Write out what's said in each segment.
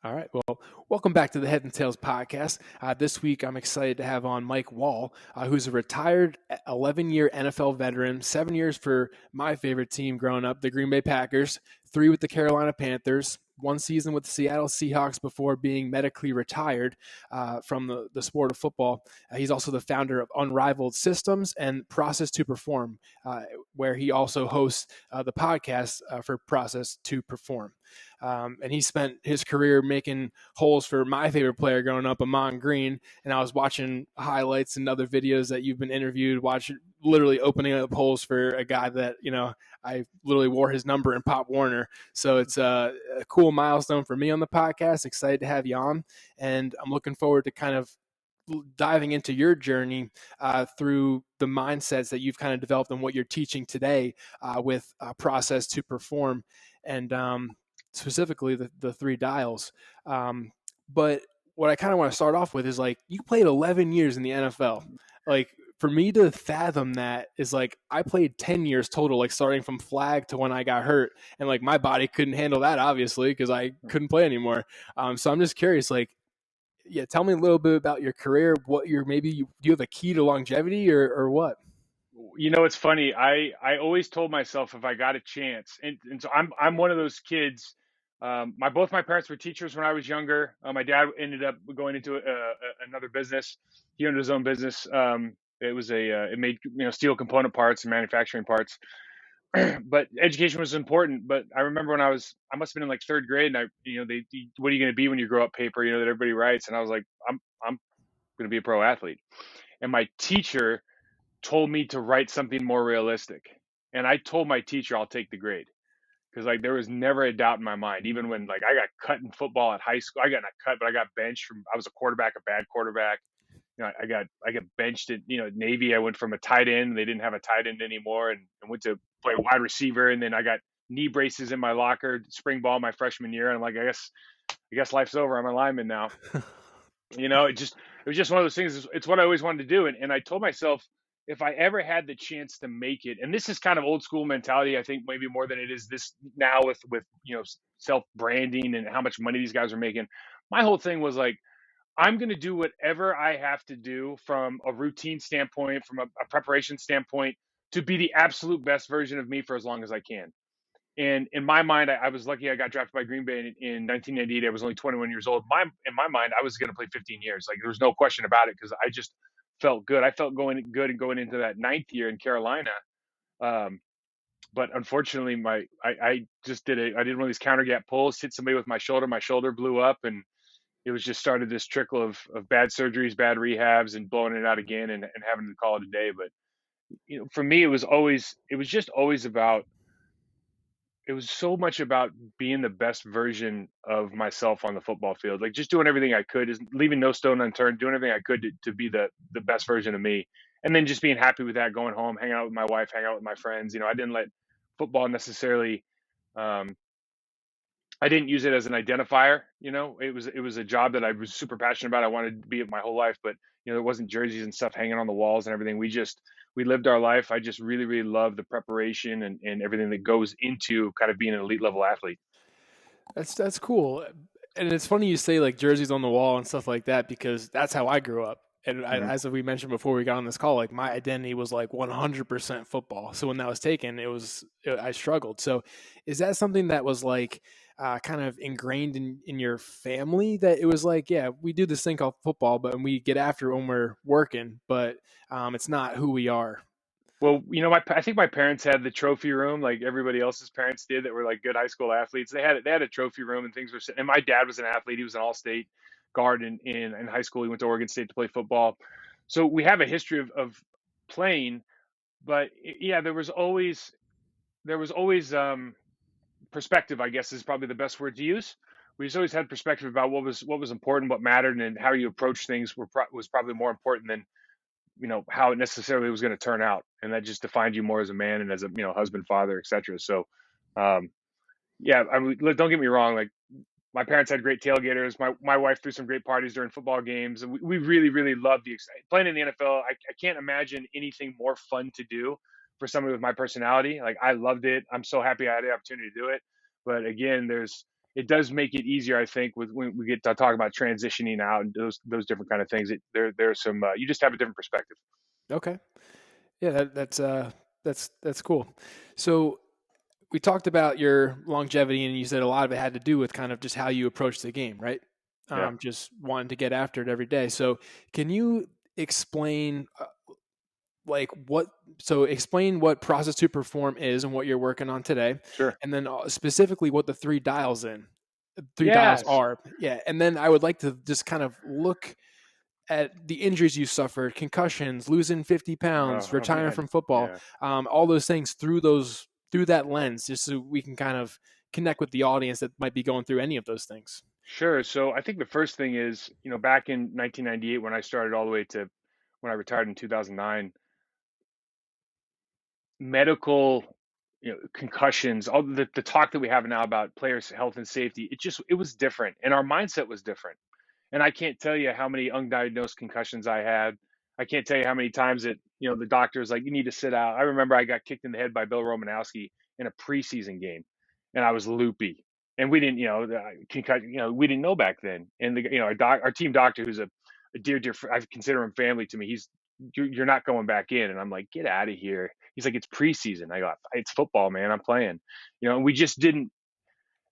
All right. Well, welcome back to the Head and Tails podcast. This week, I'm excited to have on Mike Wahle, who's a retired 11-year NFL veteran, 7 years for my favorite team growing up, the Green Bay Packers, 3 with the Carolina Panthers, 1 season with the Seattle Seahawks before being medically retired from the sport of football. He's also the founder of Unrivaled Systems and Process2Perform, where he also hosts the podcast for Process2Perform. And he spent his career making holes for my favorite player growing up, Ahman Green. And I was watching highlights and other videos that you've been interviewed, watching literally opening up holes for a guy that, I literally wore his number in Pop Warner. So it's a cool milestone for me on the podcast. Excited to have you on. And I'm looking forward to kind of diving into your journey through the mindsets that you've kind of developed and what you're teaching today with Process2Perform. And specifically the 3 dials. But what I kind of want to start off with is like, you played 11 years in the NFL. Like, for me to fathom that is like, I played 10 years total, like starting from flag to when I got hurt. And like, my body couldn't handle that, obviously, because I couldn't play anymore. So I'm just curious, like, yeah, tell me a little bit about your career. What your do you have a key to longevity or what? It's funny. I always told myself if I got a chance, and so I'm one of those kids. Both my parents were teachers when I was younger. My dad ended up going into another business. He owned his own business. It made steel component parts and manufacturing parts. But education was important. But I remember when I must have been in like third grade, and what are you going to be when you grow up? Paper, that everybody writes, and I was like, I'm going to be a pro athlete. And my teacher told me to write something more realistic. And I told my teacher I'll take the grade because like there was never a doubt in my mind. Even when like I got cut in football at high school, I got not cut, but I got benched from. I was a quarterback, a bad quarterback. I got benched at Navy. I went from a tight end. They didn't have a tight end anymore, and went to play wide receiver. And then I got knee braces in my locker, spring ball my freshman year. And I'm like, I guess life's over. I'm a lineman now. It was just one of those things. It's what I always wanted to do, and I told myself if I ever had the chance to make it, and this is kind of old school mentality, I think maybe more than it is this now with self branding and how much money these guys are making. My whole thing was like, I'm going to do whatever I have to do from a routine standpoint, from a preparation standpoint, to be the absolute best version of me for as long as I can. And in my mind, I was lucky I got drafted by Green Bay in 1998. I was only 21 years old. In my mind, I was going to play 15 years. Like there was no question about it because I just felt good. I felt going good and going into that ninth year in Carolina. Um, but unfortunately, I just I did one of these counter gap pulls, hit somebody with my shoulder. My shoulder blew up, and it was just started this trickle of bad surgeries, bad rehabs, and blowing it out again, and having to call it a day. But for me, it was just always about it was so much about being the best version of myself on the football field, like just doing everything I could, just leaving no stone unturned, doing everything I could to be the best version of me, and then just being happy with that, going home, hang out with my wife, hang out with my friends. I didn't let football necessarily. Um, I didn't use it as an identifier. It was a job that I was super passionate about. I wanted to be it my whole life, but there wasn't jerseys and stuff hanging on the walls and everything. We lived our life. I just really, really love the preparation and everything that goes into kind of being an elite level athlete. That's cool. And it's funny you say like jerseys on the wall and stuff like that because that's how I grew up. And Mhm. as we mentioned before we got on this call, like my identity was like 100% football. So when that was taken, I struggled. So is that something that was like kind of ingrained in your family that it was like, yeah, we do this thing called football, but we get after it when we're working, but it's not who we are. Well, I think my parents had the trophy room like everybody else's parents did that were like good high school athletes. They had a trophy room and things were sitting. And my dad was an athlete. He was an all-state guard in high school. He went to Oregon State to play football. So we have a history of playing, but yeah, there was always perspective, I guess is probably the best word to use. We just always had perspective about what was important, what mattered, and how you approach things was probably more important than how it necessarily was going to turn out, and that just defined you more as a man and as a husband, father, etc. So um yeah, I mean, don't get me wrong, like my parents had great tailgaters. My wife threw some great parties during football games, and we really, really loved playing in the NFL. I can't imagine anything more fun to do for somebody with my personality. Like I loved it. I'm so happy I had the opportunity to do it. But again, it does make it easier, I think, with when we get to talk about transitioning out and those different kind of things. There's some you just have a different perspective. Okay. Yeah, that's cool. So we talked about your longevity, and you said a lot of it had to do with kind of just how you approach the game, right? Yeah, Just wanting to get after it every day. So can you explain like what? So explain what process to perform is and what you're working on today, sure. and then specifically what the three dials Yes. are. Yeah, and then I would like to just kind of look at the injuries you suffered, concussions, losing 50 pounds, Oh retiring man. from football, Yeah. all those things through that lens, just so we can kind of connect with the audience that might be going through any of those things. Sure. So I think the first thing is, back in 1998 when I started all the way to when I retired in 2009, medical, concussions, all the talk that we have now about players' health and safety, it was different, and our mindset was different. And I can't tell you how many undiagnosed concussions I had. I can't tell you how many times that the doctor was like, "You need to sit out." I remember I got kicked in the head by Bill Romanowski in a preseason game, and I was loopy. And we didn't, we didn't know back then. And our team doctor, who's a dear, I consider him family to me. You're not going back in, and I'm like, "Get out of here." He's like, "It's preseason." I go, "It's football, man. I'm playing." And we just didn't.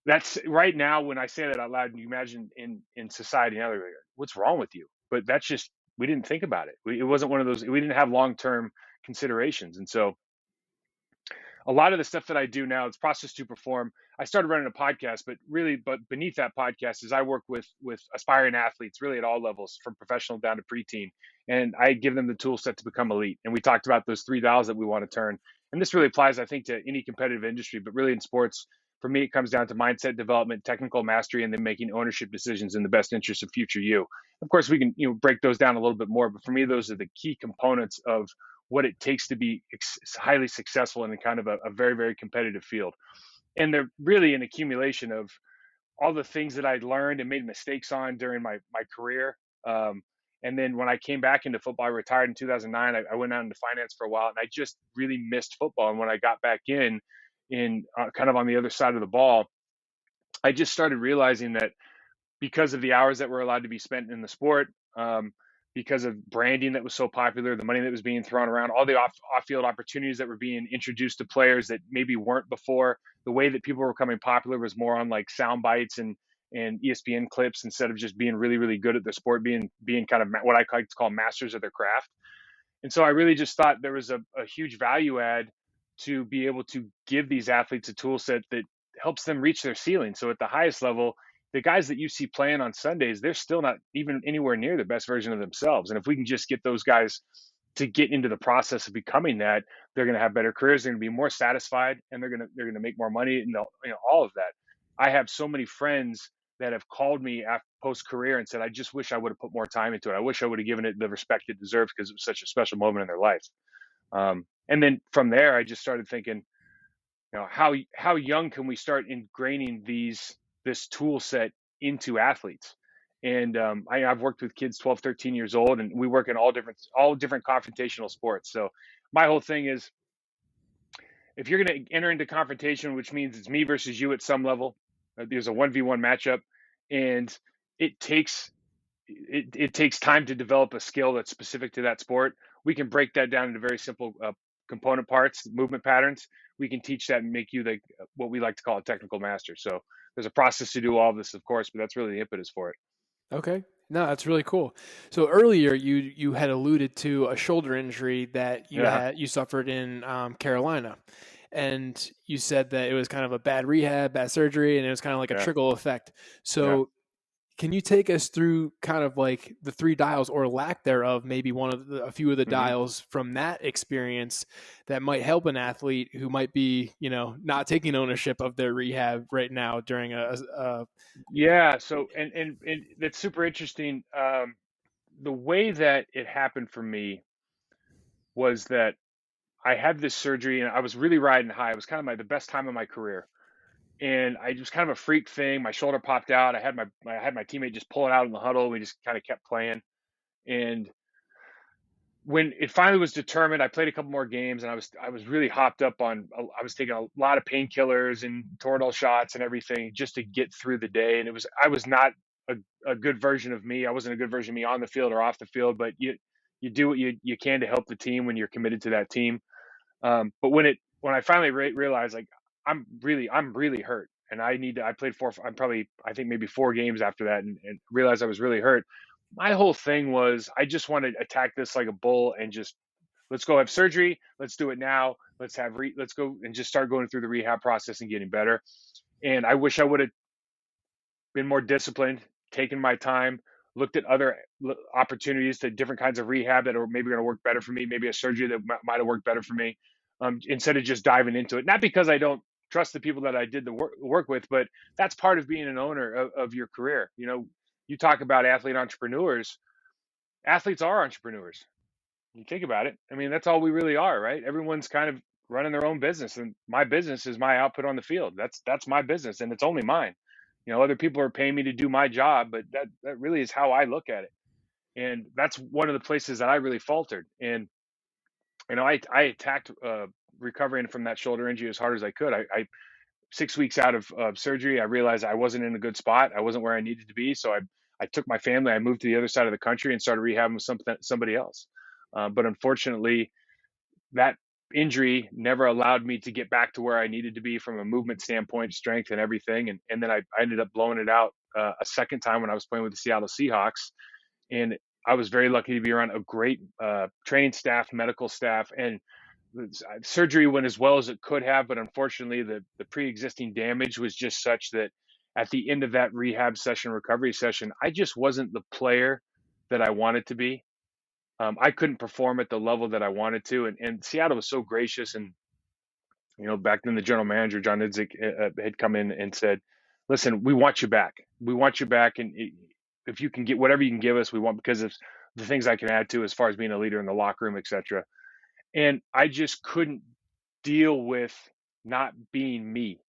That's right now when I say that out loud, and you imagine in society now, they're like, what's wrong with you? But that's just we didn't think about it. It wasn't one of those. We didn't have long term considerations, and so a lot of the stuff that I do now, it's process to perform. I started running a podcast, but beneath that podcast is I work with aspiring athletes, really at all levels, from professional down to preteen, and I give them the tool set to become elite. And we talked about those three dials that we want to turn, and this really applies, I think, to any competitive industry, but really in sports. For me, it comes down to mindset development, technical mastery, and then making ownership decisions in the best interest of future you. Of course, we can break those down a little bit more, but for me, those are the key components of what it takes to be highly successful in a kind of a very, very competitive field. And they're really an accumulation of all the things that I'd learned and made mistakes on during my career. And then when I came back into football, I retired in 2009. I went out into finance for a while, and I just really missed football. And when I got back in kind of on the other side of the ball, I just started realizing that because of the hours that were allowed to be spent in the sport, because of branding that was so popular, the money that was being thrown around, all the off field opportunities that were being introduced to players that maybe weren't before. The way that people were becoming popular was more on like sound bites and ESPN clips instead of just being really really good at the sport, being kind of what I like to call masters of their craft. And so I really just thought there was a huge value add to be able to give these athletes a tool set that helps them reach their ceiling. So at the highest level, the guys that you see playing on Sundays, they're still not even anywhere near the best version of themselves. And if we can just get those guys to get into the process of becoming that, they're going to have better careers. They're going to be more satisfied, and they're going to make more money, and all of that. I have so many friends that have called me after post career and said, I just wish I would have put more time into it. I wish I would have given it the respect it deserves because it was such a special moment in their life. And then from there, I just started thinking, how young can we start ingraining this tool set into athletes? And I've worked with kids 12, 13 years old, and we work in all different confrontational sports. So my whole thing is, if you're going to enter into confrontation, which means it's me versus you at some level, there's a 1v1 matchup, and it takes it takes time to develop a skill that's specific to that sport. We can break that down into very simple component parts, movement patterns. We can teach that and make you what we like to call a technical master. So there's a process to do all of this, of course, but that's really the impetus for it. Okay. No, that's really cool. So earlier you had alluded to a shoulder injury that Yeah, you suffered in Carolina, and you said that it was kind of a bad rehab, bad surgery, and it was kind of like a yeah, trickle effect. yeah. So can you take us through kind of like the three dials or lack thereof, maybe a few of the hmm dials from that experience that might help an athlete who might be, not taking ownership of their rehab right now during a Yeah. So and that's super interesting. The way that it happened for me was that I had this surgery and I was really riding high. It was kind of the best time of my career, and I just kind of a freak thing. My shoulder popped out. I had my teammate just pull it out in the huddle. We just kind of kept playing, and when it finally was determined, I played a couple more games, and I was really hopped up on. I was taking a lot of painkillers and Toradol shots and everything just to get through the day. And I was not a good version of me. I wasn't a good version of me on the field or off the field. But you do what you can to help the team when you're committed to that team. But when I finally realized, like, I'm really hurt, and I played I think maybe 4 games after that, and realized I was really hurt. My whole thing was, I just want to attack this like a bull and just, let's go have surgery. Let's do it now. Let's go and just start going through the rehab process and getting better. And I wish I would have been more disciplined, taken my time, looked at other opportunities to different kinds of rehab that are maybe going to work better for me, maybe a surgery that might have worked better for me, instead of just diving into it. Not because I don't trust the people that I did the work with, but that's part of being an owner of your career. You talk about athlete entrepreneurs. Athletes are entrepreneurs. You think about it. I mean, that's all we really are, right? Everyone's kind of running their own business, and my business is my output on the field. That's my business, and it's only mine. Other people are paying me to do my job, but that really is how I look at it. And that's one of the places that I really faltered. And I attacked recovering from that shoulder injury as hard as I could. I 6 weeks out of surgery, I realized I wasn't in a good spot. I wasn't where I needed to be. So I took my family, I moved to the other side of the country and started rehabbing with somebody else. But unfortunately, that injury never allowed me to get back to where I needed to be from a movement standpoint, strength and everything. And then I ended up blowing it out a second time when I was playing with the Seattle Seahawks. And I was very lucky to be around a great training staff, medical staff, and surgery went as well as it could have. But unfortunately, the pre-existing damage was just such that at the end of that rehab session, recovery session, I just wasn't the player that I wanted to be. I couldn't perform at the level that I wanted to, and Seattle was so gracious. And back then the general manager John Idzik had come in and said, "Listen, we want you back. We want you back, and if you can get whatever you can give us, we want, because of the things I can add to as far as being a leader in the locker room, etc." And I just couldn't deal with not being me.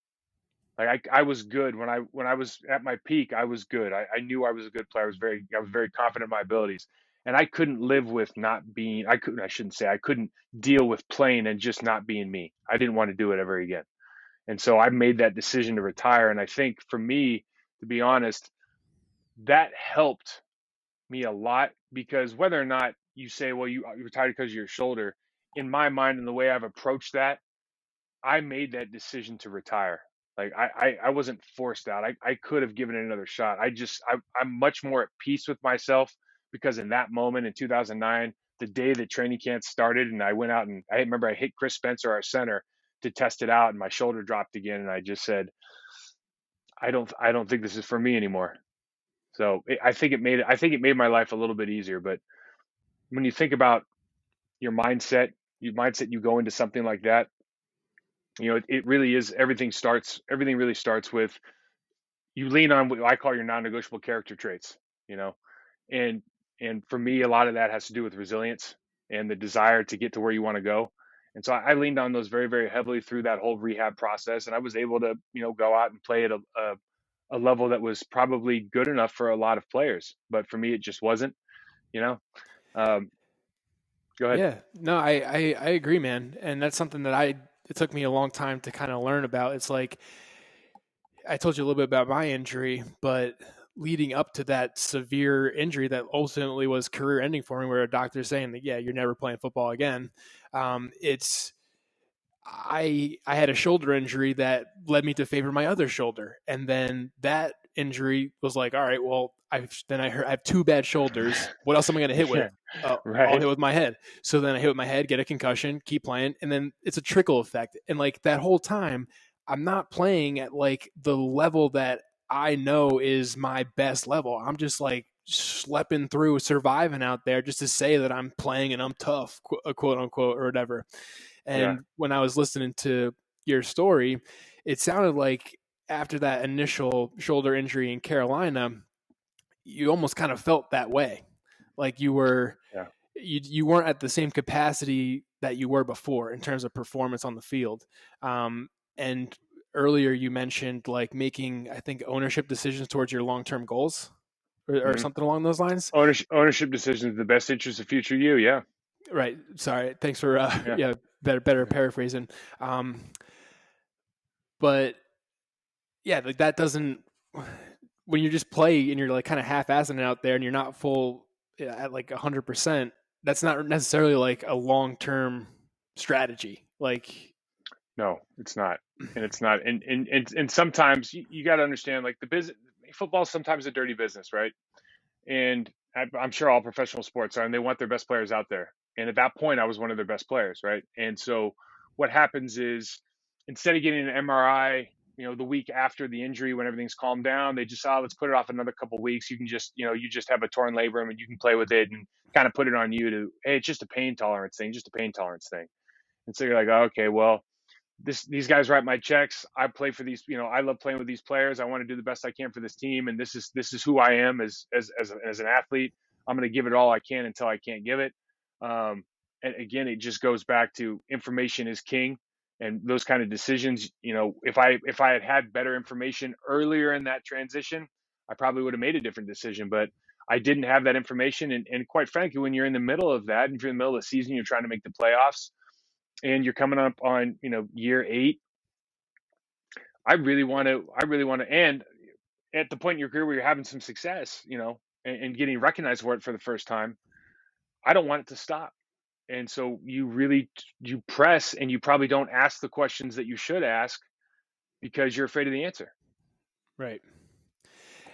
Like, I was good when I was at my peak. I was good. I knew I was a good player. I was very confident in my abilities, and I couldn't live with not being. I shouldn't say I couldn't deal with playing and just not being me. I didn't want to do it ever again, and so I made that decision to retire. And I think for me, to be honest, that helped me a lot, because whether or not you say, well, you retired because of your shoulder, in my mind and the way I've approached that, I made that decision to retire. Like, I wasn't forced out. I could have given it another shot. I'm much more at peace with myself, because in that moment in 2009, the day that training camp started, and I went out and I remember I hit Chris Spencer, our center, to test it out, and my shoulder dropped again, and I just said, I don't think this is for me anymore. So I think it made my life a little bit easier. But when you think about you go into something like that, it really is, everything really starts with, you lean on what I call your non-negotiable character traits, you know, and for me, a lot of that has to do with resilience and the desire to get to where you want to go. And so I leaned on those very, very heavily through that whole rehab process, and I was able to, go out and play at a level that was probably good enough for a lot of players, but for me, it just wasn't. You know, um, Go ahead. Yeah, no, I agree, man. And that's something that it took me a long time to kind of learn about. It's like, I told you a little bit about my injury, but leading up to that severe injury that ultimately was career ending for me, where a doctor's saying that, yeah, you're never playing football again. It's, I had a shoulder injury that led me to favor my other shoulder, and then that injury was like, all right, well, I have two bad shoulders. What else am I going to hit with? Yeah, I'll hit right. with my head. So then I hit with my head, get a concussion, keep playing, and then it's a trickle effect. And like that whole time, I'm not playing at like the level that I know is my best level. I'm just like schlepping through, surviving out there just to say that I'm playing and I'm tough, quote unquote, or whatever. Yeah, And when I was listening to your story, it sounded like after that initial shoulder injury in Carolina, you almost kind of felt that way. Like yeah. you weren't at the same capacity that you were before in terms of performance on the field. And earlier you mentioned like making, I think, ownership decisions towards your long-term goals, or hmm something along those lines. Ownership decisions, the best interest of future you. Yeah. Right. Sorry. Thanks for Yeah. yeah, better Yeah. paraphrasing. Um, but yeah, like that doesn't when you just play and you're like kind of half-assing it out there and you're not full at like 100%. That's not necessarily like a long-term strategy. Like, No, it's not. And it's not. And sometimes you got to understand, like, the business, football is sometimes a dirty business, right? And I'm sure all professional sports are, and they want their best players out there. And at that point, I was one of their best players, right? And so what happens is, instead of getting an MRI, the week after the injury when everything's calmed down, they just, let's put it off another couple of weeks. You can just, you just have a torn labrum and you can play with it and kind of put it on you to, hey, it's just a pain tolerance thing, just a pain tolerance thing. And so you're like, oh, okay, well, these guys write my checks. I play for these, I love playing with these players. I want to do the best I can for this team, and this is who I am as an athlete. I'm going to give it all I can until I can't give it. Um, and again, it just goes back to information is king, and those kind of decisions. If I had better information earlier in that transition, I probably would have made a different decision. But I didn't have that information, and quite frankly, when you're in the middle of that, and if you're in the middle of the season, you're trying to make the playoffs and you're coming up on year 8. I really want to and at the point in your career where you're having some success, and getting recognized for it for the first time, I don't want it to stop. And so you press, and you probably don't ask the questions that you should ask because you're afraid of the answer. right.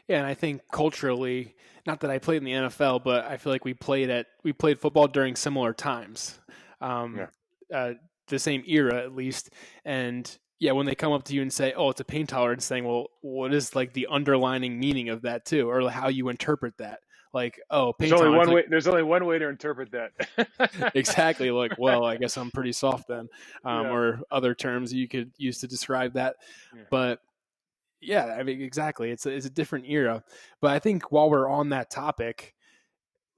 Yeah, and I think culturally, not that I played in the NFL, but I feel like we played football during similar times, um, Yeah. uh, the same era at least. And yeah, when they come up to you and say, "Oh, it's a pain tolerance thing," well, what is like the underlining meaning of that too, or how you interpret that? Like, oh, There's pain only tolerance, one like way. There's only one way to interpret that. exactly, like, well, I guess I'm pretty soft then, Yeah. or other terms you could use to describe that, Yeah. but yeah, I mean, exactly. It's a different era. But I think while we're on that topic,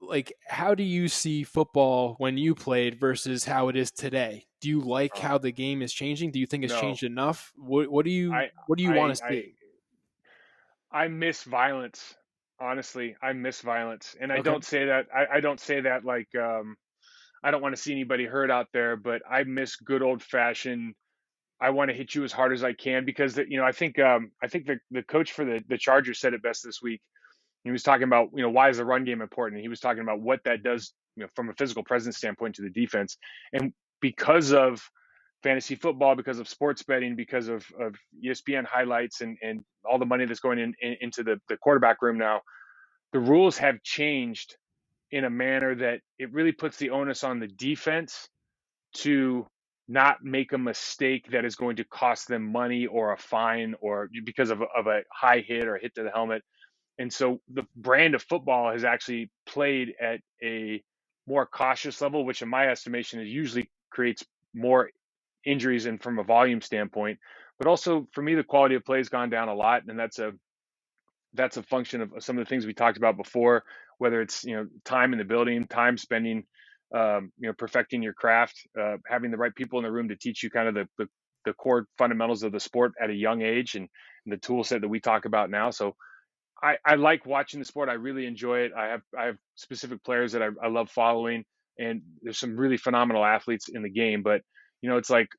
like, how do you see football when you played versus how it is today? Do you like Oh, how the game is changing? Do you think it's no. changed enough? What do you want I to I see? I miss violence. Honestly, I miss violence, and I Okay. don't say that. I don't say that like, I don't want to see anybody hurt out there, but I miss good old fashioned. I want to hit you as hard as I can because I think the coach for the Chargers said it best this week. He was talking about, why is the run game important? And he was talking about what that does, from a physical presence standpoint to the defense. And because of fantasy football, because of sports betting, because of ESPN highlights and all the money that's going into the quarterback room now, the rules have changed in a manner that it really puts the onus on the defense to not make a mistake that is going to cost them money or a fine or because of a high hit or a hit to the helmet. And so the brand of football has actually played at a more cautious level, which in my estimation is usually creates more injuries and from a volume standpoint. But also for me, the quality of play has gone down a lot, and that's a function of some of the things we talked about before, whether it's time in the building, time spending, perfecting your craft, having the right people in the room to teach you kind of the core fundamentals of the sport at a young age, and the tool set that we talk about now. So I like watching the sport. I really enjoy it. I have specific players that I love following, and there's some really phenomenal athletes in the game. But it's like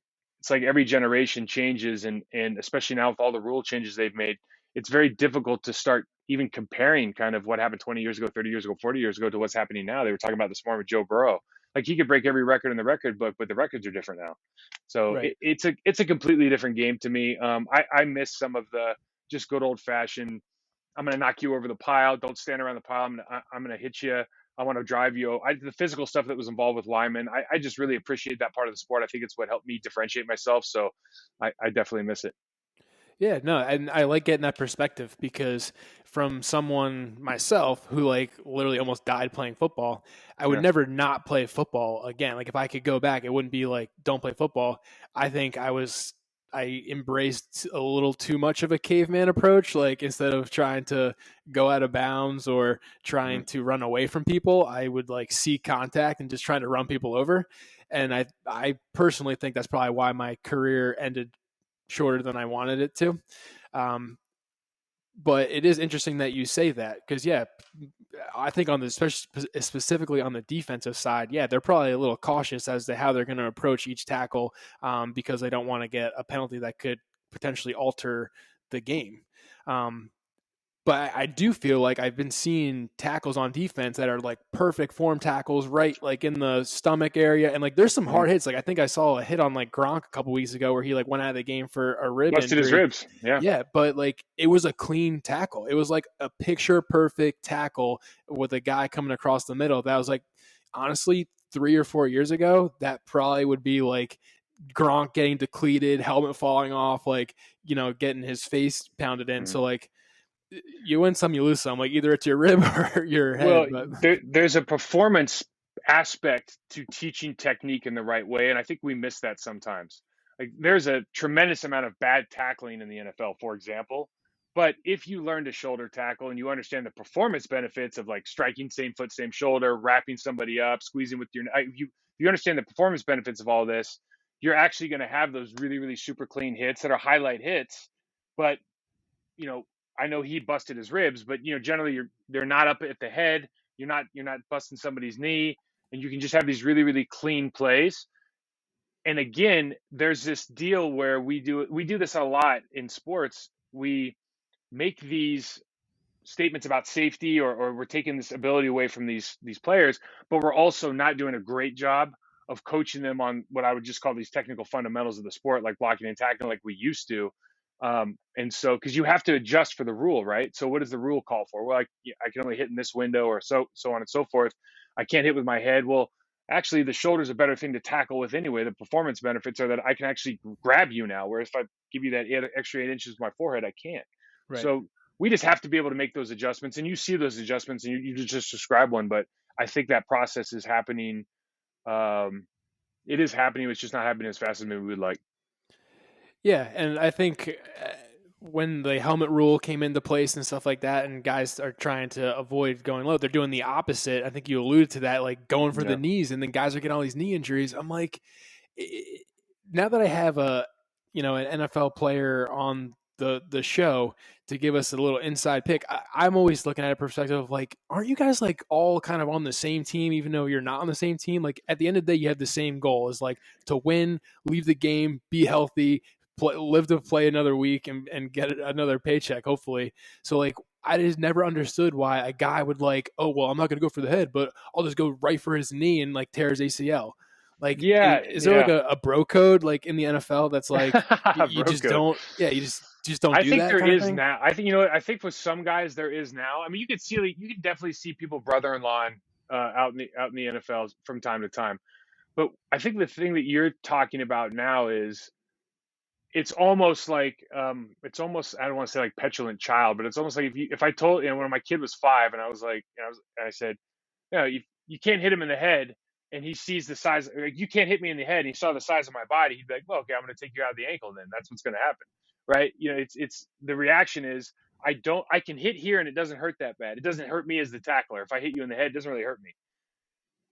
every generation changes, and especially now with all the rule changes they've made, it's very difficult to start even comparing kind of what happened 20 years ago, 30 years ago, 40 years ago to what's happening now. They were talking about this morning with Joe Burrow. Like, he could break every record in the record book, but the records are different now. So Right. it's a completely different game to me. I miss some of the just good old fashioned, I'm going to knock you over the pile. Don't stand around the pile. I'm going to hit you. I want to drive you. The physical stuff that was involved with linemen, I just really appreciate that part of the sport. I think it's what helped me differentiate myself. So I definitely miss it. Yeah, no, and I like getting that perspective because from someone myself who like literally almost died playing football, I would Yeah. never not play football again. Like if I could go back, it wouldn't be like don't play football. I think I embraced a little too much of a caveman approach. Like instead of trying to go out of bounds or Hmm. trying to run away from people, I would like seek contact and just trying to run people over. And I personally think that's probably why my career ended shorter than I wanted it to. Um, but it is interesting that you say that because yeah, I think on the specifically on the defensive side, yeah, they're probably a little cautious as to how they're going to approach each tackle, because they don't want to get a penalty that could potentially alter the game. Um, but I do feel like I've been seeing tackles on defense that are like perfect form tackles, right? Like in the stomach area. And like there's some Mhm. hard hits. Like I think I saw a hit on like Gronk a couple weeks ago where he like went out of the game for a rib Busted his injury. ribs. Yeah. Yeah, but like it was a clean tackle. It was like a picture perfect tackle with a guy coming across the middle. That was like, honestly, 3 or 4 years ago, that probably would be like Gronk getting depleted, helmet falling off, like, getting his face pounded in. Mhm. So like you win some, you lose some. Like either it's your rib or your Well, head. But there's a performance aspect to teaching technique in the right way, and I think we miss that sometimes. Like there's a tremendous amount of bad tackling in the NFL, for example. But if you learn to shoulder tackle and you understand the performance benefits of like striking same foot, same shoulder, wrapping somebody up, squeezing with your, if you understand the performance benefits of all this, you're actually going to have those really, really super clean hits that are highlight hits. But you know, I know he busted his ribs, but generally they're not up at the head. You're not busting somebody's knee, and you can just have these really, really clean plays. And again, there's this deal where we do this a lot in sports. We make these statements about safety, or we're taking this ability away from these players, but we're also not doing a great job of coaching them on what I would just call these technical fundamentals of the sport, like blocking and tackling, like we used to. And so, because you have to adjust for the rule, right? So, what does the rule call for? Well, I can only hit in this window, or so on and so forth. I can't hit with my head. Well, actually, the shoulder's a better thing to tackle with anyway. The performance benefits are that I can actually grab you now, where if I give you that extra 8 inches with my forehead, I can't. right. So we just have to be able to make those adjustments, and you see those adjustments, and you just describe one. But I think that process is happening. Um, it is happening. It's just not happening as fast as maybe we would like. Yeah, and I think when the helmet rule came into place and stuff like that, and guys are trying to avoid going low, they're doing the opposite. I think you alluded to that, like going for the Yeah. knees, and then guys are getting all these knee injuries. I'm like, now that I have an NFL player on the show to give us a little inside pick, I'm always looking at a perspective of like, aren't you guys like all kind of on the same team, even though you're not on the same team? Like at the end of the day, you have the same goal, is like to win, leave the game, be healthy, live to play another week, and get another paycheck, hopefully. So like, I just never understood why a guy would like, oh well, I'm not going to go for the head, but I'll just go right for his knee and like tear his ACL. Like, Yeah, is there like yeah. a bro code like in the NFL that's like you Bro just code. don't, yeah, you just don't I do think that there kind of is thing? now. I think what I think for some guys there is now. I mean, you could definitely see people brother-in-law out in the NFL from time to time. But I think the thing that you're talking about now is it's almost, I don't want to say like petulant child, but it's almost like if I told, when my kid was 5 and I was like, and I said, you can't hit him in the head, and he sees the size, like, you can't hit me in the head, and he saw the size of my body, he'd be like, well, okay, I'm going to take you out of the ankle, then that's what's going to happen, right? It's the reaction is, I can hit here and it doesn't hurt that bad. It doesn't hurt me as the tackler. If I hit you in the head, it doesn't really hurt me.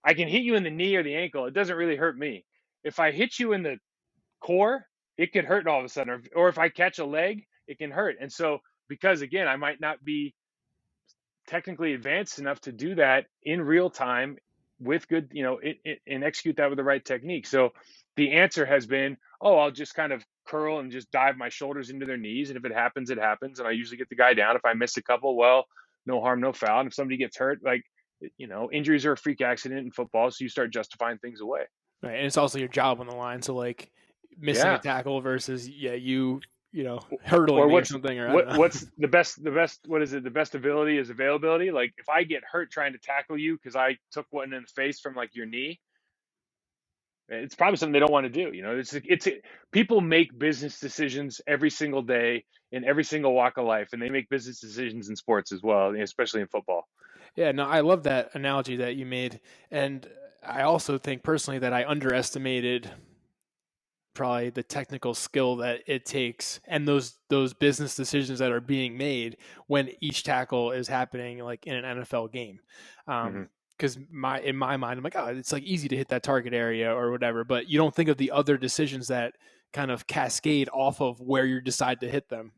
I can hit you in the knee or the ankle. It doesn't really hurt me. If I hit you in the core, it could hurt all of a sudden. Or if I catch a leg, it can hurt. And so, because again, I might not be technically advanced enough to do that in real time with good, and execute that with the right technique. So the answer has been, oh, I'll just kind of curl and just dive my shoulders into their knees. And if it happens, it happens. And I usually get the guy down. If I miss a couple, well, no harm, no foul. And if somebody gets hurt, like, injuries are a freak accident in football. So you start justifying things away. Right, and it's also your job on the line. So like missing a Yeah. tackle versus hurdling Or me or something, or I don't know. what's the best what is it, the best ability is availability. Like if I get hurt trying to tackle you because I took one in the face from like your knee, it's probably something they don't want to do. It's people make business decisions every single day in every single walk of life, and they make business decisions in sports as well, especially in football. Yeah, no, I love that analogy that you made, and I also think personally that I underestimated probably the technical skill that it takes and those business decisions that are being made when each tackle is happening like in an NFL game. Hmm. Because in my mind, I'm like, oh, it's like easy to hit that target area or whatever, but you don't think of the other decisions that kind of cascade off of where you decide to hit them.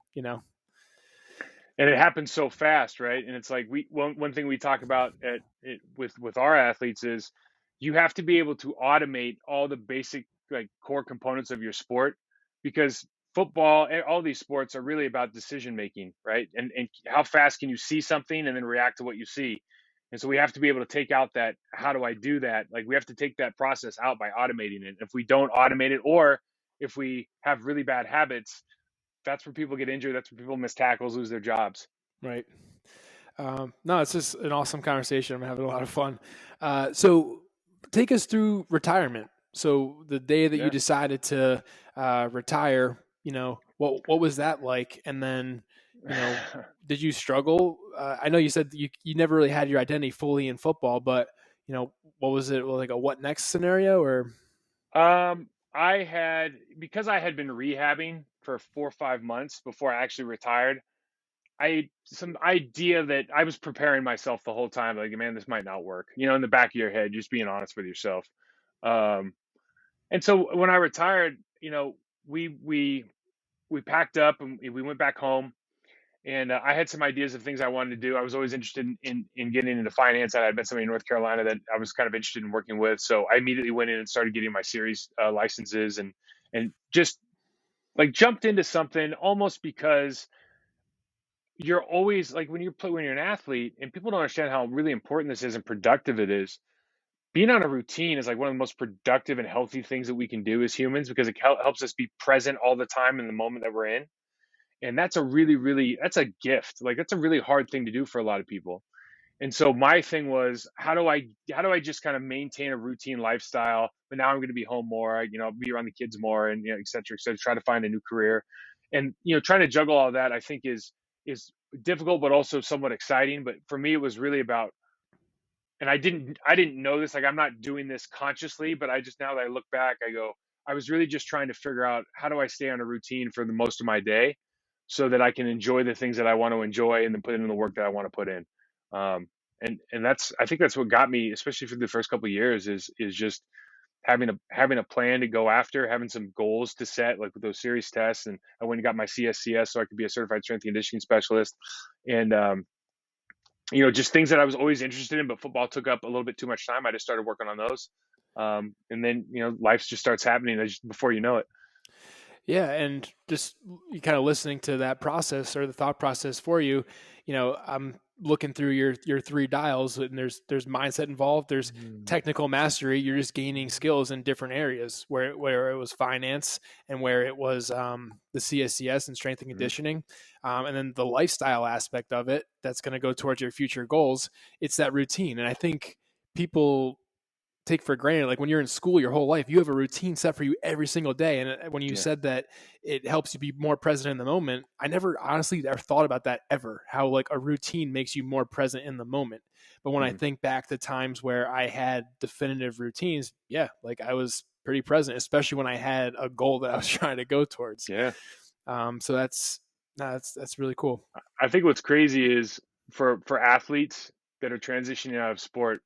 and it happens so fast, right? And it's like one thing we talk about at it with our athletes is you have to be able to automate all the basic like core components of your sport, because football and all these sports are really about decision making, right? And how fast can you see something and then react to what you see. And so we have to be able to take out that how do I do that? Like we have to take that process out by automating it. If we don't automate it, or if we have really bad habits, that's where people get injured. That's where people miss tackles, lose their jobs. Right. No, it's just an awesome conversation. I'm having a lot of fun. So take us through retirement. So the day that you Yeah. decided to retire, what was that like? And then, did you struggle? I know you said you never really had your identity fully in football, but what was it like a what next scenario or? I had, because I had been rehabbing for 4 or 5 months before I actually retired. I had some idea that I was preparing myself the whole time, like, man, this might not work. In the back of your head, just being honest with yourself. Um, and so when I retired, we packed up and we went back home. And I had some ideas of things I wanted to do. I was always interested in getting into finance. I had met somebody in North Carolina that I was kind of interested in working with. So I immediately went in and started getting my series licenses, and just like jumped into something almost because you're always like when you're an athlete, and people don't understand how really important this is and productive it is. Being on a routine is like one of the most productive and healthy things that we can do as humans, because it helps us be present all the time in the moment that we're in. And that's a really, really, that's a gift. Like that's a really hard thing to do for a lot of people. And so my thing was, how do I just kind of maintain a routine lifestyle, but now I'm going to be home more, be around the kids more, and et cetera, et cetera, try to find a new career. And trying to juggle all that, I think is difficult, but also somewhat exciting. But for me, it was really about, and I didn't know this, like I'm not doing this consciously, but I just, now that I look back, I go, I was really just trying to figure out how do I stay on a routine for the most of my day so that I can enjoy the things that I want to enjoy and then put in the work that I want to put in. And that's, I think that's what got me, especially for the first couple of years, is just having a plan to go after, having some goals to set, like with those series tests. And I went and got my CSCS so I could be a certified strength and conditioning specialist. And just things that I was always interested in, but football took up a little bit too much time. I just started working on those. And then, life just starts happening before you know it. Yeah, and just you kind of listening to that process or the thought process for you, I'm looking through your three dials, and there's mindset involved, there's Mm. technical mastery, you're just gaining skills in different areas where it was finance and where it was the CSCS and strength and Mm. conditioning, and then the lifestyle aspect of it that's going to go towards your future goals. It's that routine, and I think people take for granted. Like when you're in school your whole life, you have a routine set for you every single day. And when you Yeah. said that it helps you be more present in the moment, I never honestly ever thought about that ever, how like a routine makes you more present in the moment. But when I Mm. think back to times where I had definitive routines, yeah, like I was pretty present, especially when I had a goal that I was trying to go towards. Yeah. So that's really cool. I think what's crazy is for athletes that are transitioning out of sport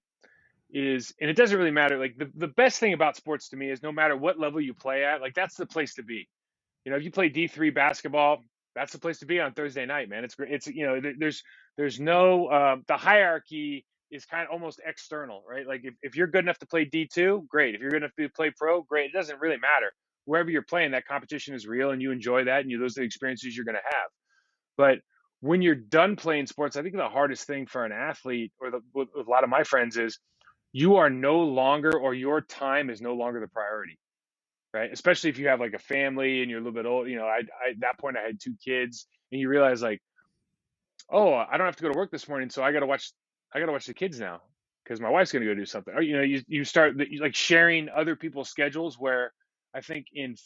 is, and it doesn't really matter. Like the best thing about sports to me is no matter what level you play at, like that's the place to be. If you play D3 basketball, that's the place to be on Thursday night, man. It's great. It's, there's no, the hierarchy is kind of almost external, right? Like if you're good enough to play D2, great. If you're good enough to play pro, great. It doesn't really matter. Wherever you're playing, that competition is real and you enjoy that, and those are the experiences you're going to have. But when you're done playing sports, I think the hardest thing for an athlete, or with a lot of my friends, is you are no longer, or your time is no longer the priority, right? Especially if you have like a family and you're a little bit old. At that point I had 2 kids, and you realize like, oh, I don't have to go to work this morning, so I got to watch the kids now because my wife's going to go do something. Or you start like sharing other people's schedules, where I think in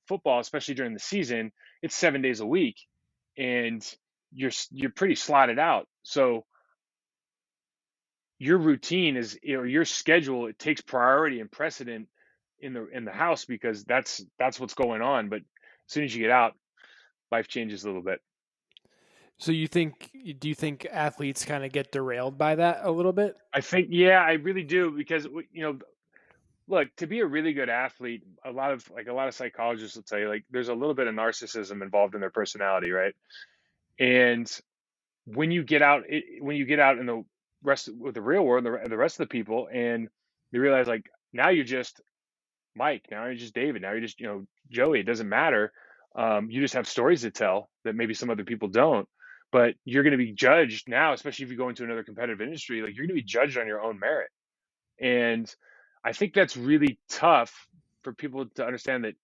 football, especially during the season, it's 7 days a week, and you're pretty slotted out. So your routine is, your schedule, it takes priority and precedent in the house, because that's what's going on. But as soon as you get out, life changes a little bit. So do you think athletes kind of get derailed by that a little bit? I think, yeah, I really do, because look, to be a really good athlete, a lot of psychologists will tell you, like, there's a little bit of narcissism involved in their personality, right? And when you get out, when you get out in the rest with the real world, the rest of the people, and you realize like now you're just Mike, now you're just David, now you're just Joey. It doesn't matter. You just have stories to tell that maybe some other people don't. But you're going to be judged now, especially if you go into another competitive industry. Like you're going to be judged on your own merit, and I think that's really tough for people to understand that.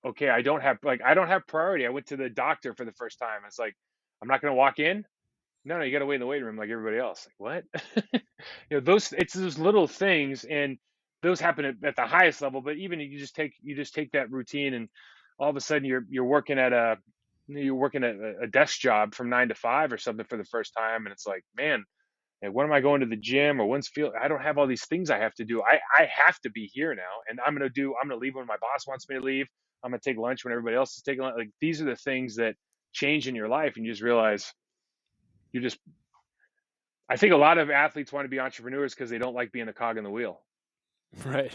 Okay, I don't have priority. I went to the doctor for the first time. It's like I'm not going to walk in. No, you got to wait in the waiting room like everybody else. Like what? Those it's those little things, and those happen at the highest level. But even you just take that routine, and all of a sudden you're working at a desk job from 9 to 5 or something for the first time, and it's like, man, when am I going to the gym or when's feel? I don't have all these things I have to do. I have to be here now, and I'm gonna leave when my boss wants me to leave. I'm gonna take lunch when everybody else is taking lunch. Like these are the things that change in your life, and you just realize you just I think a lot of athletes want to be entrepreneurs because they don't like being a cog in the wheel, Right.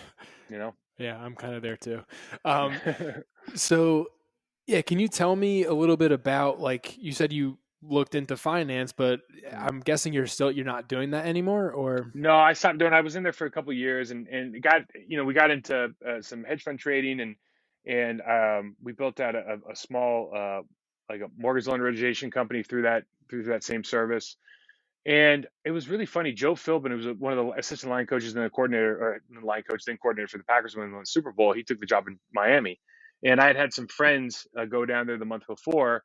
you know? Yeah, I'm kind of there too. So yeah, can you tell me a little bit about, like you said you looked into finance, but I'm guessing you're not doing that anymore, or? No, I stopped doing. I was in there for a couple of years, and we got into some hedge fund trading, and we built out a small like a mortgage loan origination company through that same service. And it was really funny. Joe Philbin, who was one of the assistant line coaches and the coordinator, or the line coach, then coordinator for the Packers when they won the Super Bowl, he took the job in Miami. And I had some friends go down there the month before,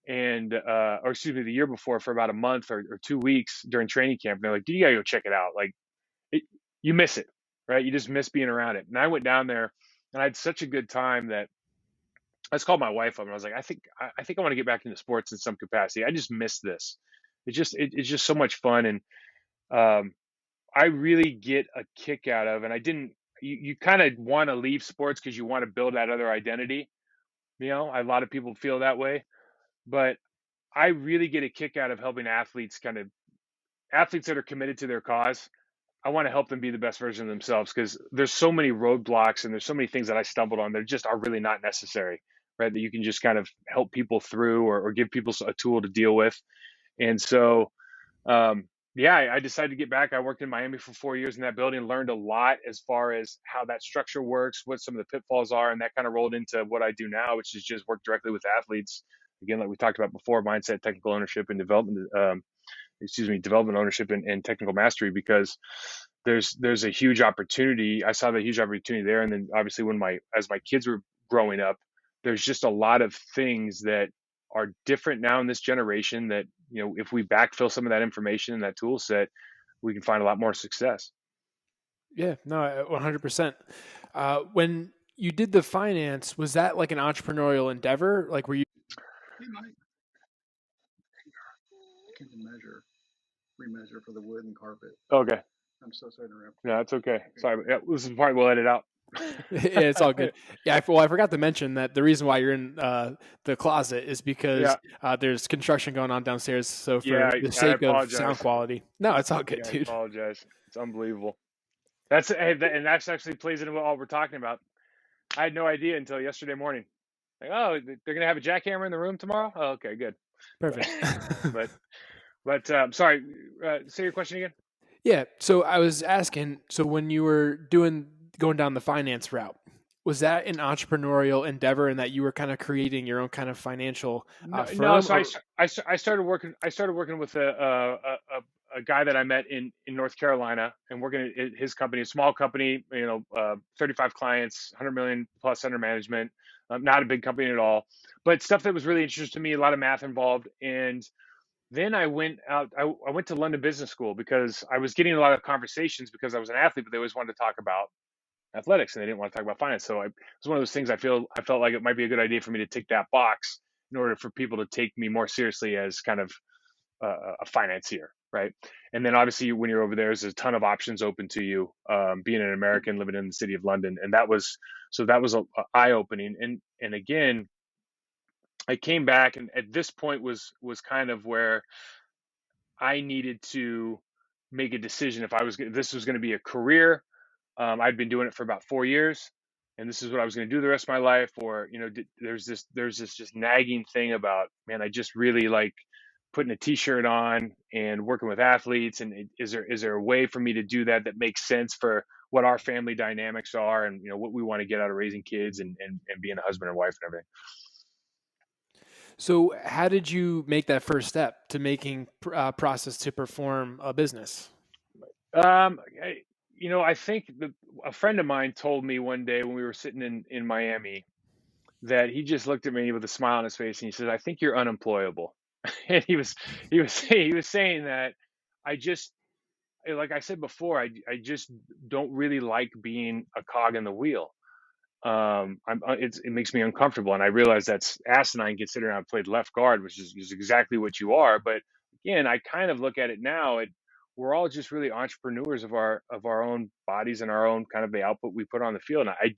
or excuse me, the year before for about a month or 2 weeks during training camp. And they're like, "Dude, you gotta go check it out. Like, you miss it, right? You just miss being around it." And I went down there, and I had such a good time that I just called my wife up and I was like, I think I want to get back into sports in some capacity. I just miss this. It's just so much fun, and um, I really get a kick out of. And I didn't. You kind of want to leave sports because you want to build that other identity. A lot of people feel that way, but I really get a kick out of helping athletes that are committed to their cause. I want to help them be the best version of themselves because there's so many roadblocks and there's so many things that I stumbled on that just are really not necessary, right? That you can just kind of help people through or give people a tool to deal with. And so, yeah, I decided to get back. I worked in Miami for 4 years in that building, learned a lot as far as how that structure works, what some of the pitfalls are, and that kind of rolled into what I do now, which is just work directly with athletes. Again, like we talked about before, mindset, technical ownership, and development ownership and technical mastery, because there's a huge opportunity. I saw the huge opportunity there. And then obviously as my kids were growing up, there's just a lot of things that are different now in this generation that, if we backfill some of that information and that tool set, we can find a lot more success. Yeah, no, 100%. When you did the finance, was that like an entrepreneurial endeavor? Like, were you? Hey, Mike, can you remeasure for the wood and carpet? Okay. I'm so sorry to interrupt. Yeah, that's okay. Sorry. Yeah, this is the part we'll edit out. Yeah, it's all good. Yeah, I forgot to mention that the reason why you're in the closet is because there's construction going on downstairs. So for the sake of sound quality, no, it's all good, dude. I apologize. It's unbelievable. And that's actually plays into what all we're talking about. I had no idea until yesterday morning. Like, oh, they're gonna have a jackhammer in the room tomorrow. Oh, okay, good. Perfect. but sorry. Say your question again. Yeah. So I was asking. So when you were going down the finance route, was that an entrepreneurial endeavor, in that you were kind of creating your own kind of financial firm? No. So I started working. I started working with a guy that I met in North Carolina, and working at his company, a small company, 35 clients, 100 million plus under management. Not a big company at all, but stuff that was really interesting to me. A lot of math involved. And then I went out. I went to London Business School because I was getting a lot of conversations because I was an athlete, but they always wanted to talk about athletics and they didn't want to talk about finance. So it was one of those things. I felt like it might be a good idea for me to tick that box in order for people to take me more seriously as kind of a financier, right? And then obviously when you're over there, there's a ton of options open to you, being an American living in the city of London, and that was a eye opening. And again, I came back, and at this point was kind of where I needed to make a decision if this was going to be a career. I'd been doing it for about 4 years, and this is what I was going to do the rest of my life. Or there's this just nagging thing about, man, I just really like putting a t-shirt on and working with athletes, and is there a way for me to do that makes sense for what our family dynamics are, and what we want to get out of raising kids, and being a husband and wife and everything. So, how did you make that first step to making Process2Perform a business? I think a friend of mine told me one day when we were sitting in Miami that he just looked at me with a smile on his face and he said, "I think you're unemployable." And he was saying that I just, like I said before, I just don't really like being a cog in the wheel. It makes me uncomfortable, and I realize that's asinine considering I've played left guard, which is exactly what you are. But again, I kind of look at it now. We're all just really entrepreneurs of our own bodies and our own kind of the output we put on the field. And I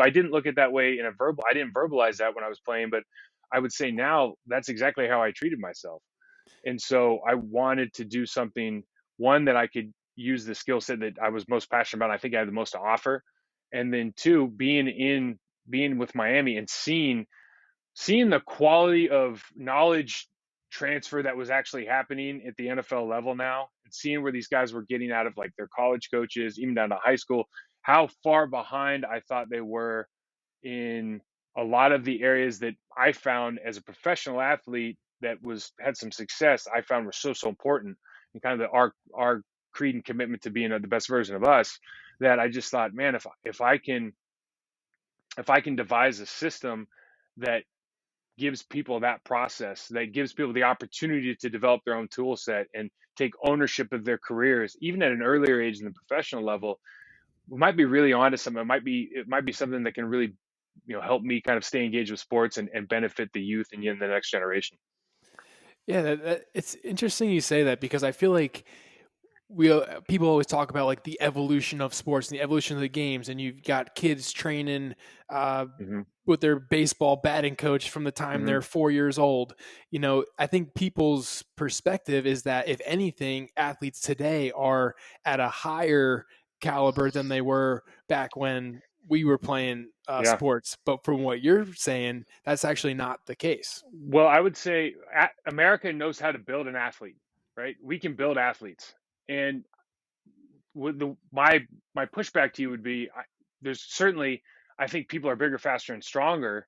didn't look at it that way in a verbal. I didn't verbalize that when I was playing, but I would say now that's exactly how I treated myself. And so I wanted to do something, one, that I could use the skill set that I was most passionate about. I think I had the most to offer. And then two, being with Miami and seeing the quality of knowledge transfer that was actually happening at the NFL level now, and seeing where these guys were getting out of like their college coaches, even down to high school, how far behind I thought they were in a lot of the areas that I found as a professional athlete that had some success, I found were so important, and kind of our creed and commitment to being the best version of us, that I just thought, man, if I can devise a system that gives people that process, that gives people the opportunity to develop their own tool set and take ownership of their careers, even at an earlier age in the professional level, we might be really onto something. It might be something that can really, help me kind of stay engaged with sports and benefit the youth and the next generation. Yeah, it's interesting you say that because I feel like people always talk about like the evolution of sports and the evolution of the games, and you've got kids training uh, Hmm. with their baseball batting coach from the time Hmm. they're 4 years old. I think people's perspective is that if anything, athletes today are at a higher caliber than they were back when we were playing Yeah. sports. But from what you're saying, that's actually not the case. Well, I would say America knows how to build an athlete, right? We can build athletes, and my pushback to you would be, there's certainly, I think people are bigger, faster, and stronger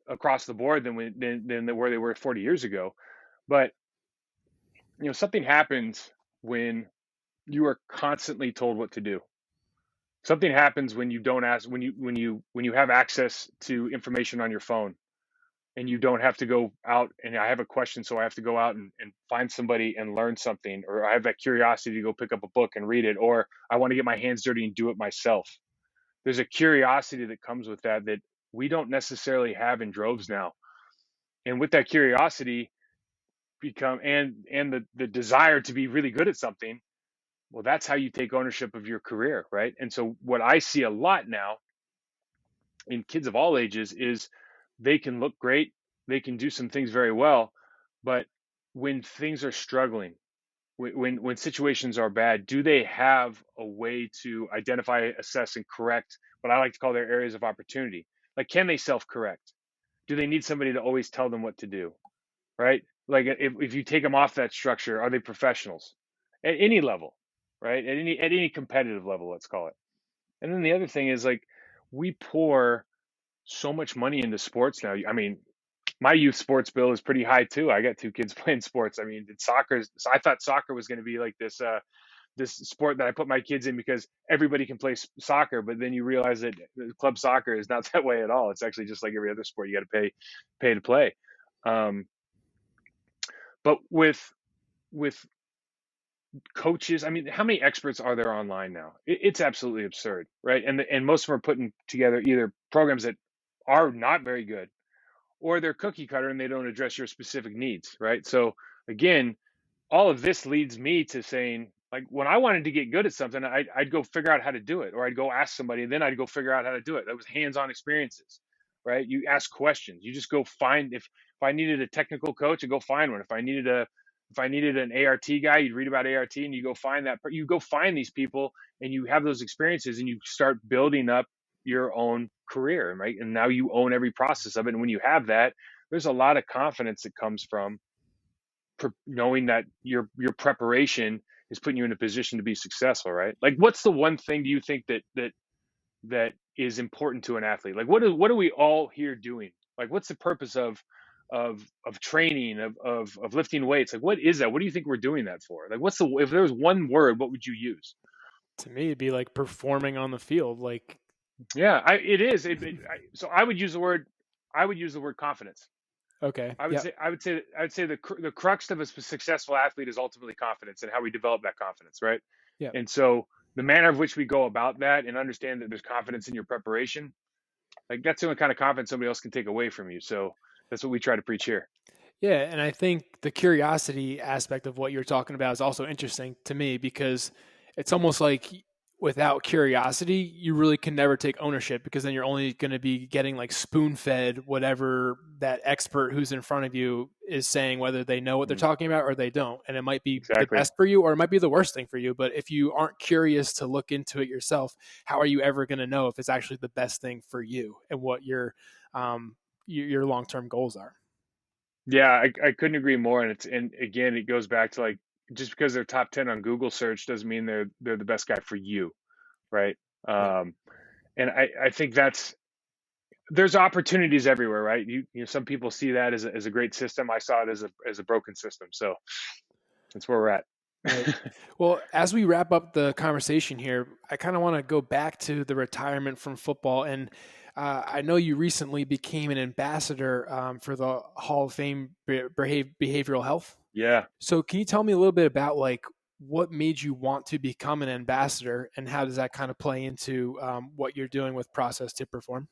across the board than where they were 40 years ago. But something happens when you are constantly told what to do. Something happens when you don't ask, when you have access to information on your phone, and you don't have to go out and I have a question, so I have to go out and find somebody and learn something, or I have that curiosity to go pick up a book and read it, or I want to get my hands dirty and do it myself. There's a curiosity that comes with that we don't necessarily have in droves now. And with that curiosity and the desire to be really good at something, well, that's how you take ownership of your career, right? And so what I see a lot now in kids of all ages is they can look great, they can do some things very well, but when things are struggling, when situations are bad, do they have a way to identify, assess, and correct what I like to call their areas of opportunity? Like, can they self-correct? Do they need somebody to always tell them what to do? Right? Like, if you take them off that structure, are they professionals at any level, right? At any competitive level, let's call it. And then the other thing is, like, we pour so much money into sports now. I mean, my youth sports bill is pretty high too. I got two kids playing sports. I mean, I thought soccer was going to be like this sport that I put my kids in because everybody can play soccer, but then you realize that club soccer is not that way at all. It's actually just like every other sport. You got to pay to play. Um, but with coaches, I mean, how many experts are there online now? It's absolutely absurd, right? And most of them are putting together either programs that are not very good, or they're cookie cutter and they don't address your specific needs, right? So again, all of this leads me to saying, like, when I wanted to get good at something, I'd go figure out how to do it, or I'd go ask somebody, and then I'd go figure out how to do it. That was hands-on experiences, right? You ask questions. You just go find, if I needed a technical coach, I'd go find one. If I needed an ART guy, you'd read about ART and you go find that. You go find these people and you have those experiences and you start building up your own career, right? And now you own every process of it. And when you have that, there's a lot of confidence that comes from knowing that your preparation is putting you in a position to be successful, right? Like, what's the one thing do you think that is important to an athlete? Like, what are we all here doing? Like, what's the purpose of training, of lifting weights? Like, what is that? What do you think we're doing that for? Like, if there was one word, what would you use? To me, it'd be like performing on the field. Like, Yeah, it is. So I would use the word, confidence. okay, I would yep, say the crux of a successful athlete is ultimately confidence and how we develop that confidence, right? yep. And so the manner of which we go about that and understand that there's confidence in your preparation, like that's the only kind of confidence somebody else can take away from you. So that's what we try to preach here. Yeah, and I think the curiosity aspect of what you're talking about is also interesting to me because it's almost like without curiosity, you really can never take ownership because then you're only going to be getting like spoon fed whatever that expert who's in front of you is saying, whether they know what they're Mm, talking about or they don't. And it might be the exactly. best for you or it might be the worst thing for you. But if you aren't curious to look into it yourself, how are you ever going to know if it's actually the best thing for you and what your long term goals are? Yeah, I couldn't agree more. And again, it goes back to like, just because they're top 10 on Google search doesn't mean they're the best guy for you, right? Yeah. Um, and I think there's opportunities everywhere, right? Some people see that as a great system. I saw it as a broken system. So that's where we're at. Right. Well, as we wrap up the conversation here, I kind of want to go back to the retirement from football. And I know you recently became an ambassador for the Hall of Fame Behavioral Health. Yeah. So, can you tell me a little bit about like what made you want to become an ambassador, and how does that kind of play into what you're doing with Process to Perform?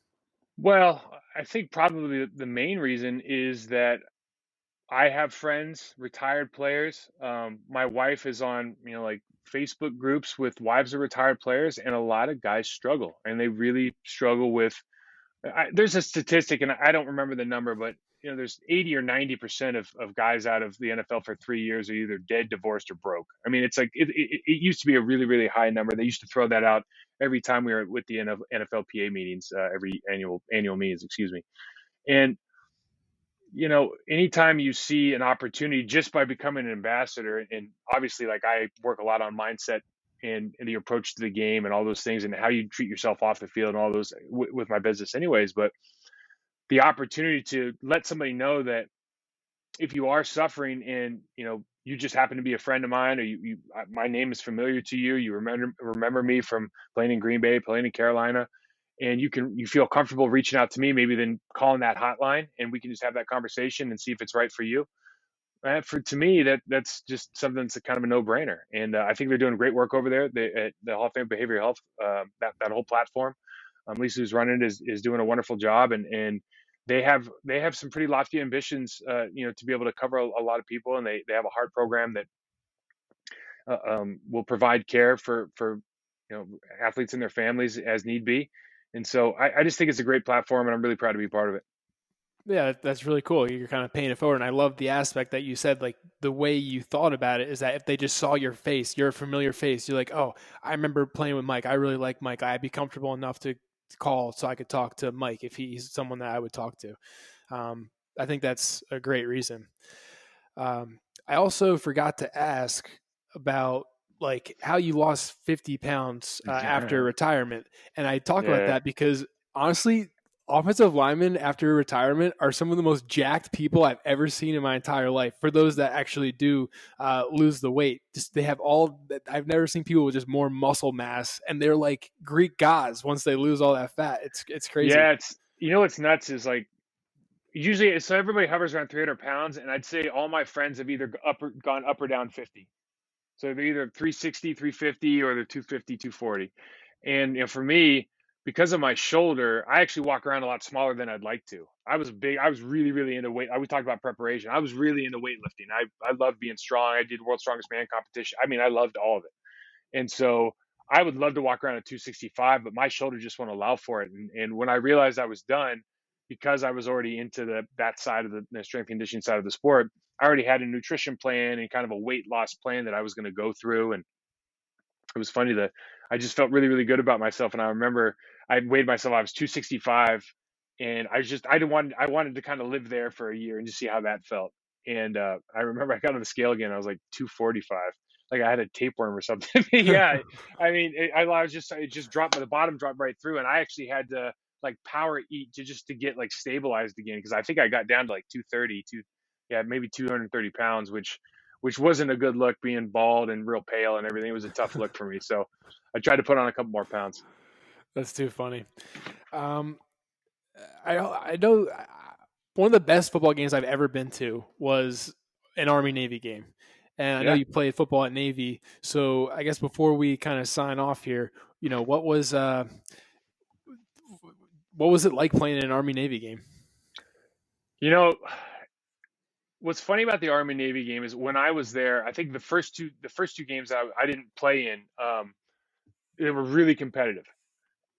Well, I think probably the main reason is that I have friends, retired players. My wife is on, like Facebook groups with wives of retired players, and a lot of guys struggle, and they really struggle with. There's a statistic, and I don't remember the number, but there's 80 or 90% of guys out of the NFL for 3 years are either dead, divorced, or broke. I mean, it's like it used to be a really, really high number. They used to throw that out every time we were with the NFLPA meetings, every annual meetings, excuse me. And anytime you see an opportunity just by becoming an ambassador, and obviously, like I work a lot on mindset and the approach to the game and all those things, and how you treat yourself off the field and all those with my business, anyways. But the opportunity to let somebody know that if you are suffering and you just happen to be a friend of mine, or my name is familiar to you, you remember me from playing in Green Bay, playing in Carolina, and you feel comfortable reaching out to me, maybe then calling that hotline, and we can just have that conversation and see if it's right for you. To me, that's just something that's a kind of a no-brainer, and I think they're doing great work over there. At the Hall of Fame Behavioral Health, that whole platform. Lisa, who's running it, is doing a wonderful job, and they have some pretty lofty ambitions, to be able to cover a lot of people, and they have a heart program that will provide care for athletes and their families as need be. And so I just think it's a great platform, and I'm really proud to be part of it. Yeah, that's really cool. You're kind of paying it forward. And I love the aspect that you said, like the way you thought about it is that if they just saw your face, you're a familiar face, you're like, oh, I remember playing with Mike. I really like Mike. I'd be comfortable enough to call so I could talk to Mike if he's someone that I would talk to. I think that's a great reason. I also forgot to ask about like how you lost 50 pounds after retirement. And I talk about Yeah. that because honestly, offensive linemen after retirement are some of the most jacked people I've ever seen in my entire life. For those that actually do lose the weight, just they have I've never seen people with just more muscle mass, and they're like Greek gods once they lose all that fat. It's crazy. Yeah, what's nuts is like, usually, so everybody hovers around 300 pounds, and I'd say all my friends have either gone up or down 50. So they're either 360, 350, or they're 250, 240. And for me, because of my shoulder, I actually walk around a lot smaller than I'd like to. I was really, really into weight. I would talk about preparation. I was really into weightlifting. I loved being strong. I did World's Strongest Man competition. I mean, I loved all of it. And so I would love to walk around at 265, but my shoulder just won't allow for it. And when I realized I was done, because I was already into that side of the strength conditioning side of the sport, I already had a nutrition plan and kind of a weight loss plan that I was going to go through. And it was funny that I just felt really, really good about myself. And I remember I weighed myself, I was 265, and I wanted to kind of live there for a year and just see how that felt. And I remember I got on the scale again. I was like 245. Like I had a tapeworm or something. Yeah. I mean, it just dropped, the bottom dropped right through. And I actually had to like power eat to get like stabilized again. Cause I think I got down to like 230, maybe 230 pounds, which wasn't a good look, being bald and real pale and everything. It was a tough look for me. So I tried to put on a couple more pounds. That's too funny. Um, I know one of the best football games I've ever been to was an Army Navy game. And I know Yeah. you played football at Navy. So I guess before we kind of sign off here, what was it like playing in an Army Navy game? You know, what's funny about the Army Navy game is when I was there, I think the first two games I didn't play in, they were really competitive,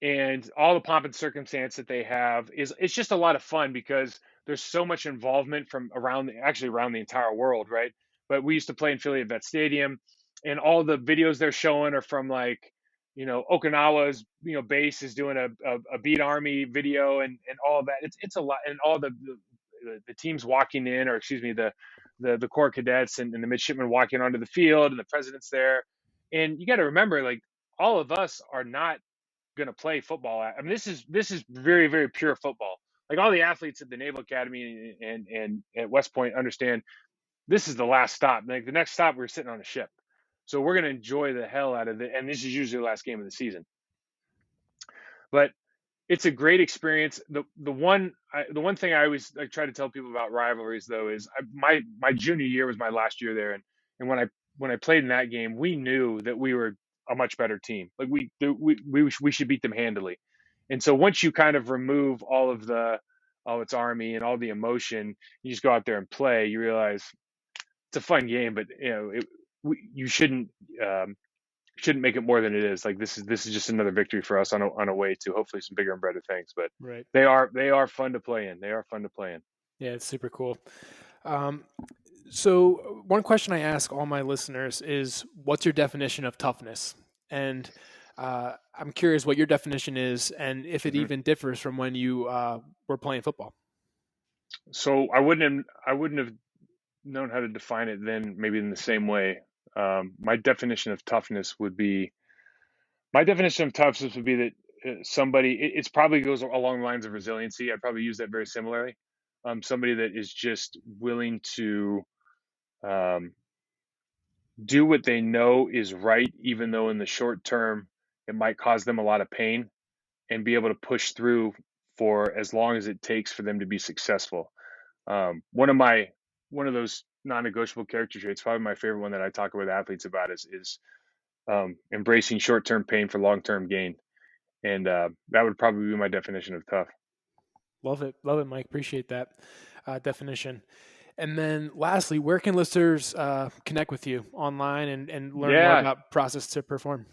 and all the pomp and circumstance that they have it's just a lot of fun because there's so much involvement from around the entire world, right? But we used to play in Philly at that stadium, and all the videos they're showing are from like, Okinawa's, base is doing a beat army video, and all of that. It's a lot, and all the teams walking in, or excuse me, the corps cadets and the midshipmen walking onto the field, and the president's there. And you got to remember, like, all of us are not going to play football. I mean, this is very, very pure football. Like, all the athletes at the Naval Academy and at West Point understand this is the last stop. Like, the next stop, we're sitting on a ship. So we're going to enjoy the hell out of it. And this is usually the last game of the season. But it's a great experience. The one thing I always try to tell people about rivalries, though, is my junior year was my last year there, and when I played in that game, we knew that we were a much better team. Like, we should beat them handily. And so once you kind of remove all of the, oh, it's Army and all the emotion, you just go out there and play. You realize it's a fun game, but you shouldn't make it more than it is. Like, this is just another victory for us on a way to hopefully some bigger and better things. But Right. they are fun to play in. They are fun to play in. Yeah, it's super cool. So one question I ask all my listeners is, what's your definition of toughness? And I'm curious what your definition is, and if it hmm even differs from when you were playing football. So I wouldn't have known how to define it then, maybe in the same way. My definition of toughness would be that somebody, it's probably goes along the lines of resiliency. I'd probably use that very similarly. Somebody that is just willing to um, do what they know is right, even though in the short term it might cause them a lot of pain, and be able to push through for as long as it takes for them to be successful. One of those non-negotiable character traits, probably my favorite one that I talk with athletes about, is embracing short-term pain for long-term gain, and that would probably be my definition of tough. Love it, Mike. Appreciate that definition. And then lastly, where can listeners connect with you online and learn more Yeah, about Process to Perform?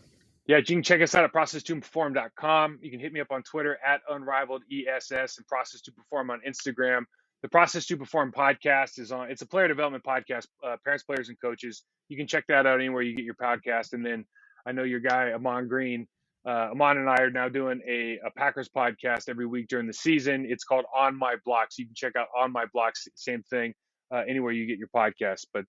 yeah, you can check us out at process2perform.com. You can hit me up on Twitter at Unrivaled ESS and Process2Perform on Instagram. The Process2Perform podcast it's a player development podcast, parents, players, and coaches. You can check that out anywhere you get your podcast. And then I know your guy, Ahman Green. Ahman and I are now doing a Packers podcast every week during the season. It's called On My Blocks. You can check out On My Blocks, same thing, anywhere you get your podcast. But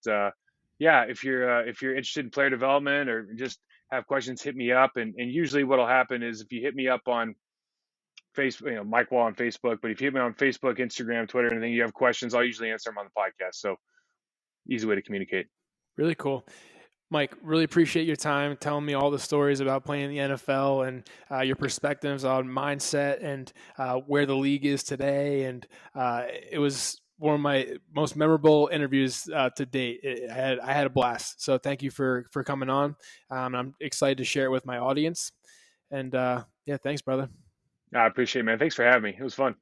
yeah, if you're interested in player development or just have questions, hit me up. And usually what'll happen is, if you hit me up on Facebook, Mike Wahle on Facebook, but if you hit me on Facebook, Instagram, Twitter, anything, you have questions, I'll usually answer them on the podcast. So, easy way to communicate. Really cool. Mike, really appreciate your time telling me all the stories about playing in the NFL and your perspectives on mindset and where the league is today. And it was one of my most memorable interviews to date. I had a blast. So thank you for coming on. I'm excited to share it with my audience. And yeah, thanks, brother. I appreciate it, man. Thanks for having me. It was fun.